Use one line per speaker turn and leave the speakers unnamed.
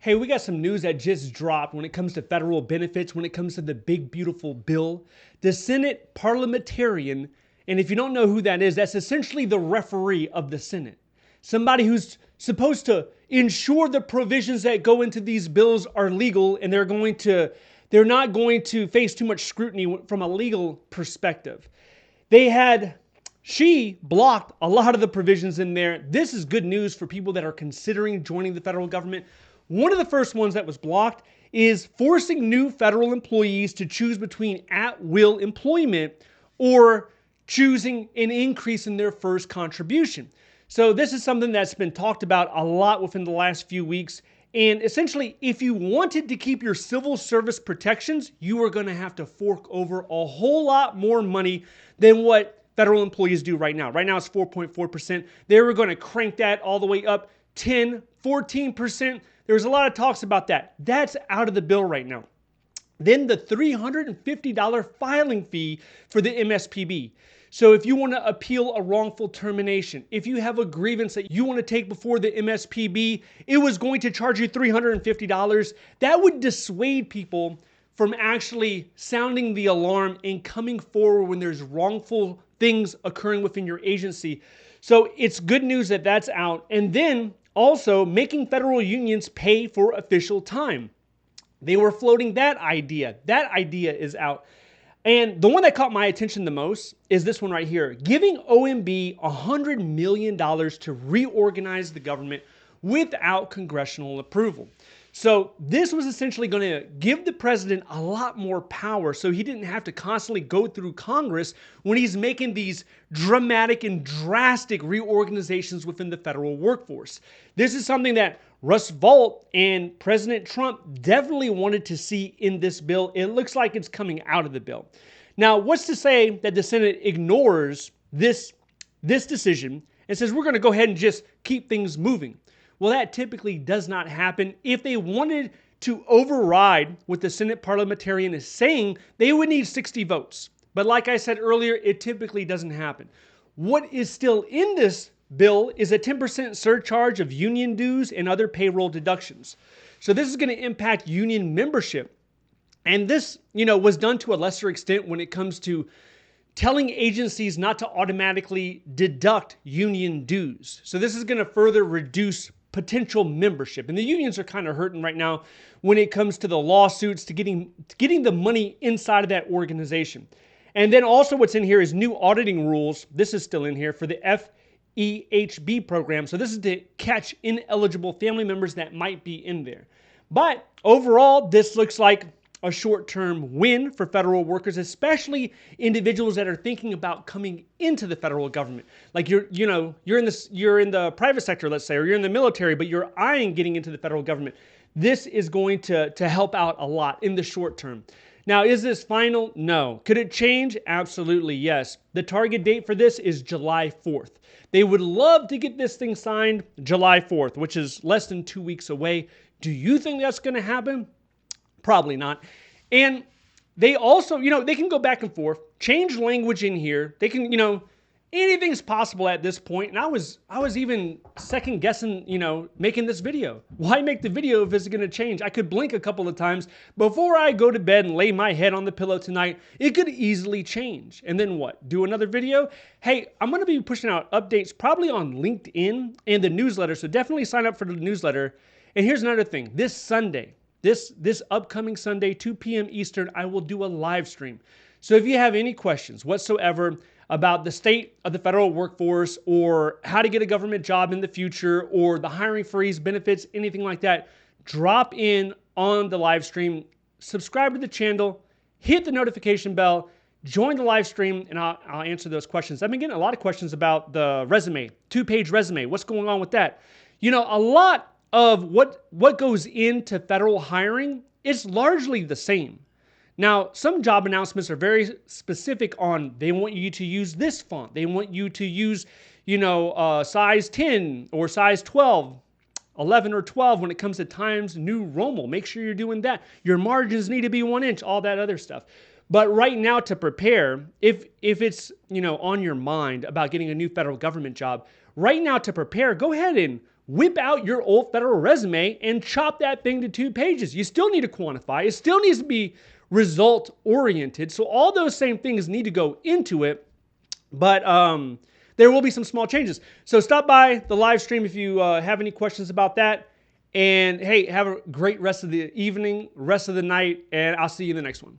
Hey, we got some news that just dropped when it comes to federal benefits, when it comes to the big, beautiful bill. The Senate parliamentarian, and if you don't know who that is, that's essentially the referee of the Senate. Somebody who's supposed to ensure the provisions that go into these bills are legal and they're not going to face too much scrutiny from a legal perspective. She blocked a lot of the provisions in there. This is good news for people that are considering joining the federal government. One of the first ones that was blocked is forcing new federal employees to choose between at-will employment or choosing an increase in their first contribution. So this is something that's been talked about a lot within the last few weeks. And essentially, if you wanted to keep your civil service protections, you were going to have to fork over a whole lot more money than what federal employees do right now. Right now it's 4.4%. They were going to crank that all the way up 10, 14%. There's a lot of talks about that. That's out of the bill right now. Then the $350 filing fee for the MSPB. So if you want to appeal a wrongful termination, if you have a grievance that you want to take before the MSPB, it was going to charge you $350. That would dissuade people from actually sounding the alarm and coming forward when there's wrongful things occurring within your agency. So it's good news that that's out. And then also making federal unions pay for official time. They were floating that idea. That idea is out. And the one that caught my attention the most is this one right here. Giving OMB $100 million to reorganize the government without congressional approval. So this was essentially going to give the president a lot more power so he didn't have to constantly go through Congress when he's making these dramatic and drastic reorganizations within the federal workforce. This is something that Russ Vought and President Trump definitely wanted to see in this bill. It looks like it's coming out of the bill. Now, what's to say that the Senate ignores this decision and says we're going to go ahead and just keep things moving? Well, that typically does not happen. If they wanted to override what the Senate parliamentarian is saying, they would need 60 votes. But like I said earlier, it typically doesn't happen. What is still in this bill is a 10% surcharge of union dues and other payroll deductions. So this is going to impact union membership. And this, was done to a lesser extent when it comes to telling agencies not to automatically deduct union dues. So this is going to further reduce potential membership. And the unions are kind of hurting right now when it comes to the lawsuits, to getting the money inside of that organization. And then also what's in here is new auditing rules. This is still in here for the FEHB program. So this is to catch ineligible family members that might be in there. But overall, this looks like a short-term win for federal workers, especially individuals that are thinking about coming into the federal government. Like you're in the private sector, let's say, or you're in the military, but you're eyeing getting into the federal government. This is going to help out a lot in the short term. Now, is this final? No. Could it change? Absolutely, yes. The target date for this is July 4th. They would love to get this thing signed July 4th, which is less than 2 weeks away. Do you think that's going to happen? Probably not. And they also, they can go back and forth, change language in here. They can, anything's possible at this point. And I was even second guessing, making this video. Why make the video if it's going to change? I could blink a couple of times before I go to bed and lay my head on the pillow tonight. It could easily change. And then what? Do another video? Hey, I'm going to be pushing out updates probably on LinkedIn and the newsletter. So definitely sign up for the newsletter. And here's another thing. This Sunday, this upcoming Sunday, 2 p.m. Eastern, I will do a live stream. So if you have any questions whatsoever about the state of the federal workforce or how to get a government job in the future or the hiring freeze, benefits, anything like that, drop in on the live stream, subscribe to the channel, hit the notification bell, join the live stream, and I'll answer those questions. I've been getting a lot of questions about the resume, 2-page resume. What's going on with that? A lot of what goes into federal hiring is largely the same. Now, some job announcements are very specific on they want you to use this font. They want you to use, size 10 or size 12, 11 or 12 when it comes to Times New Roman. Make sure you're doing that. Your margins need to be 1 inch, all that other stuff. But right now to prepare, if it's, on your mind about getting a new federal government job, right now to prepare, go ahead and whip out your old federal resume and chop that thing to 2 pages. You still need to quantify. It still needs to be result oriented. So all those same things need to go into it. But there will be some small changes. So stop by the live stream if you have any questions about that. And hey, have a great rest of the evening, rest of the night, and I'll see you in the next one.